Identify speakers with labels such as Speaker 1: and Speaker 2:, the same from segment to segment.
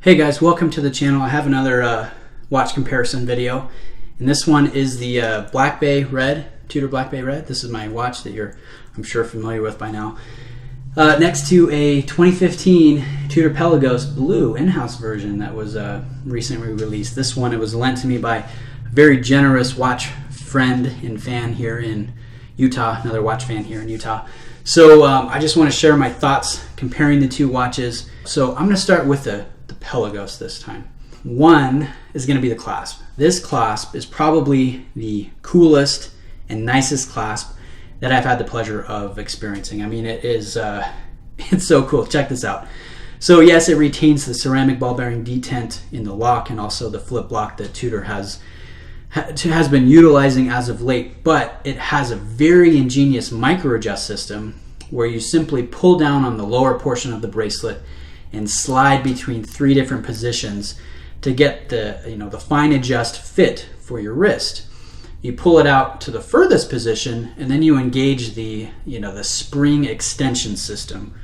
Speaker 1: Hey guys, welcome to the channel. I have another watch comparison video, and this one is the Black Bay Red, Tudor Black Bay Red. This is my watch that you're, I'm sure, familiar with by now. Next to a 2015 Tudor Pelagos Blue in-house version that was recently released. This one, it was lent to me by a very generous watch friend and fan here in Utah, another watch fan here in Utah. So I just want to share my thoughts comparing the two watches. So I'm going to start with the Pelagos this time. One is going to be the clasp. This clasp is probably the coolest and nicest clasp that I've had the pleasure of experiencing. I mean, it is it's so cool. Check this out. So yes, it retains the ceramic ball bearing detent in the lock and also the flip lock that Tudor has been utilizing as of late, but it has a very ingenious micro adjust system where you simply pull down on the lower portion of the bracelet and slide between three different positions to get the fine adjust fit for your wrist. You pull it out to the furthest position and then you engage the spring extension system,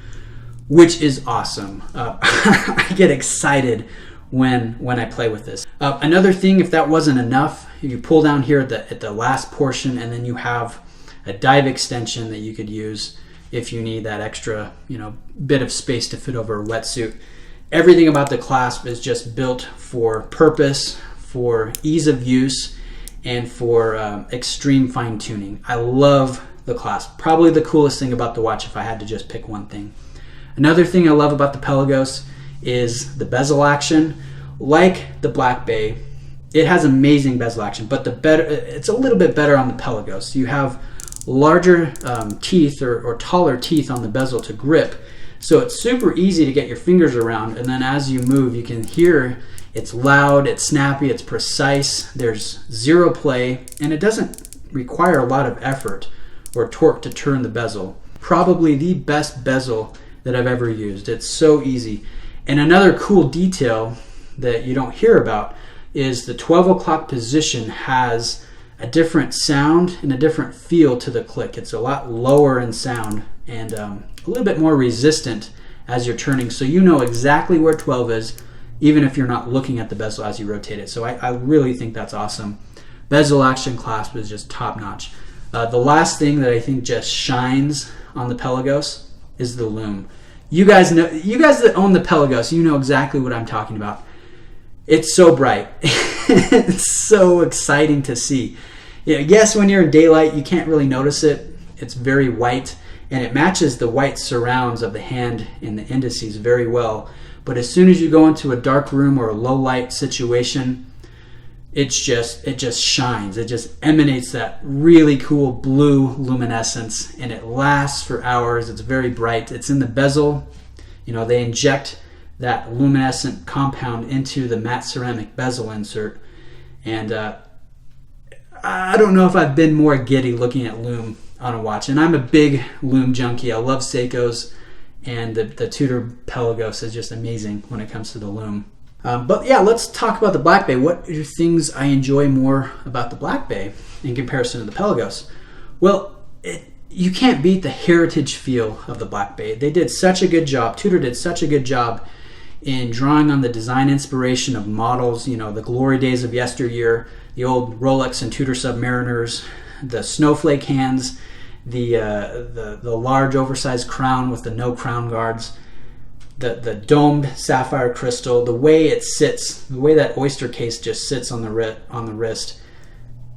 Speaker 1: which is awesome. I get excited when I play with this. Another thing, if that wasn't enough, you pull down here at the last portion and then you have a dive extension that you could use if you need that extra bit of space to fit over a wetsuit. Everything about the clasp is just built for purpose, for ease of use, and for extreme fine tuning. I love the clasp. Probably the coolest thing about the watch if I had to just pick one thing. Another thing I love about the Pelagos is the bezel action. Like the Black Bay, it has amazing bezel action, but it's a little bit better on the Pelagos. You have larger teeth or taller teeth on the bezel to grip, so it's super easy to get your fingers around, and then as you move you can hear it's loud, it's snappy, it's precise, there's zero play, and it doesn't require a lot of effort or torque to turn the bezel. Probably the best bezel that I've ever used. It's so easy. And another cool detail that you don't hear about is the 12 o'clock position has a different sound and a different feel to the click. It's a lot lower in sound and a little bit more resistant as you're turning, so you know exactly where 12 is even if you're not looking at the bezel as you rotate it. So I really think that's awesome. Bezel action clasp is just top notch. The last thing that I think just shines on the Pelagos is the lume. You guys that own the Pelagos, you know exactly what I'm talking about. It's so bright. It's so exciting to see. Yes, when you're in daylight, you can't really notice it. It's very white, and it matches the white surrounds of the hand and the indices very well. But as soon as you go into a dark room or a low light situation, it just shines. It just emanates that really cool blue luminescence, and it lasts for hours. It's very bright. It's in the bezel. They inject that luminescent compound into the matte ceramic bezel insert, and I don't know if I've been more giddy looking at lume on a watch. And I'm a big lume junkie. I love Seikos, and the Tudor Pelagos is just amazing when it comes to the lume. But yeah, let's talk about the Black Bay. What are things I enjoy more about the Black Bay in comparison to the Pelagos? Well, you can't beat the heritage feel of the Black Bay. They did such a good job. Tudor did such a good job in drawing on the design inspiration of models, the glory days of yesteryear, the old Rolex and Tudor Submariners, the snowflake hands, the large oversized crown with the no crown guards, the domed sapphire crystal, the way it sits, the way that oyster case just sits on the wrist.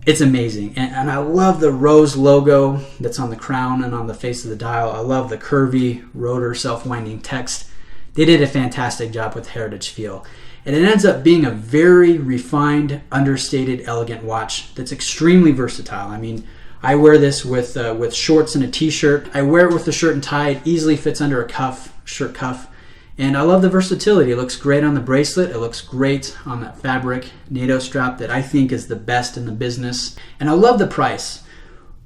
Speaker 1: It's amazing. And I love the rose logo that's on the crown and on the face of the dial. I love the curvy rotor self-winding text. They did a fantastic job with heritage feel. And it ends up being a very refined, understated, elegant watch that's extremely versatile. I mean, I wear this with shorts and a t-shirt. I wear it with the shirt and tie. It easily fits under a shirt cuff. And I love the versatility. It looks great on the bracelet. It looks great on that fabric NATO strap that I think is the best in the business. And I love the price.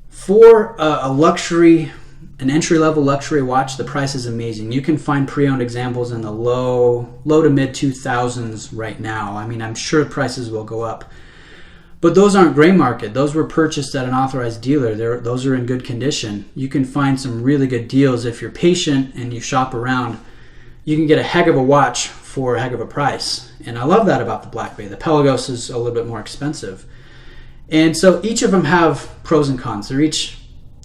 Speaker 1: For an entry-level luxury watch, the price is amazing. You can find pre-owned examples in the low to mid 2000s right now. I mean, I'm sure prices will go up. But those aren't gray market. Those were purchased at an authorized dealer. Those are in good condition. You can find some really good deals if you're patient and you shop around. You can get a heck of a watch for a heck of a price. And I love that about the Black Bay. The Pelagos is a little bit more expensive. And so each of them have pros and cons. They're each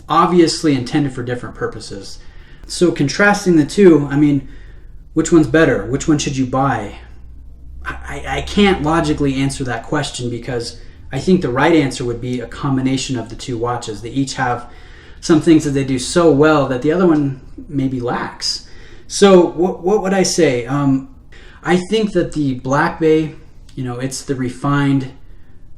Speaker 1: obviously intended for different purposes. So contrasting the two, I mean, which one's better? Which one should you buy? I can't logically answer that question, because I think the right answer would be a combination of the two watches. They each have some things that they do so well that the other one maybe lacks. So what would I say? I think that the Black Bay, it's the refined,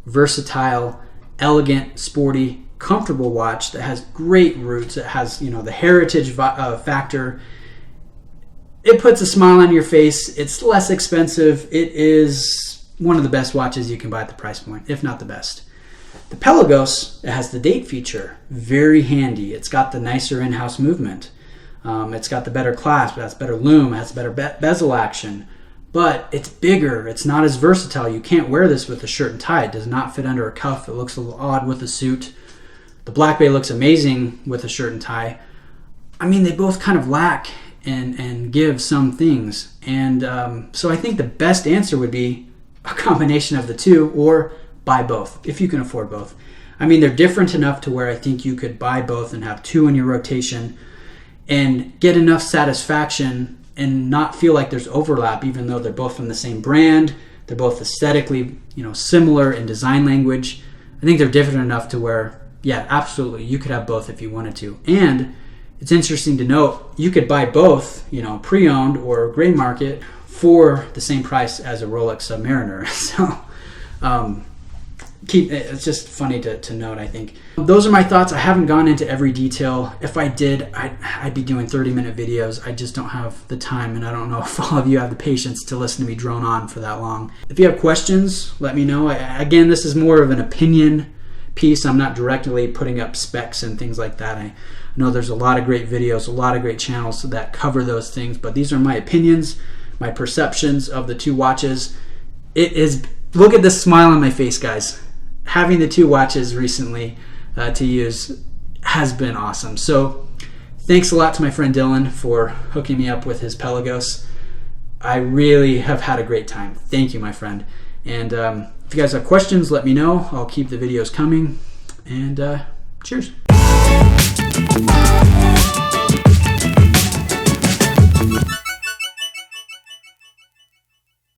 Speaker 1: versatile, elegant, sporty, comfortable watch that has great roots. It has, the heritage factor. It puts a smile on your face. It's less expensive. It is one of the best watches you can buy at the price point, if not the best. The Pelagos, it has the date feature. Very handy. It's got the nicer in-house movement. It's got the better clasp. It has better loom. It has better bezel action. But it's bigger. It's not as versatile. You can't wear this with a shirt and tie. It does not fit under a cuff. It looks a little odd with a suit. The Black Bay looks amazing with a shirt and tie. I mean, they both kind of lack and give some things. And so I think the best answer would be a combination of the two, or buy both if you can afford both. I mean, they're different enough to where I think you could buy both and have two in your rotation and get enough satisfaction and not feel like there's overlap, even though they're both from the same brand. They're both aesthetically, similar in design language. I think they're different enough to where, yeah, absolutely, you could have both if you wanted to. And it's interesting to note, you could buy both, pre-owned or gray market for the same price as a Rolex Submariner. So it's just funny to note, I think. Those are my thoughts. I haven't gone into every detail. If I did, I'd be doing 30-minute videos. I just don't have the time, and I don't know if all of you have the patience to listen to me drone on for that long. If you have questions, let me know. Again, this is more of an opinion piece. I'm not directly putting up specs and things like that. I know there's a lot of great videos, a lot of great channels that cover those things, but these are my opinions, my perceptions of the two watches. Look at this smile on my face, guys. Having the two watches recently to use has been awesome. So thanks a lot to my friend Dylan for hooking me up with his Pelagos. I really have had a great time. Thank you, my friend. And if you guys have questions, let me know. I'll keep the videos coming. And cheers.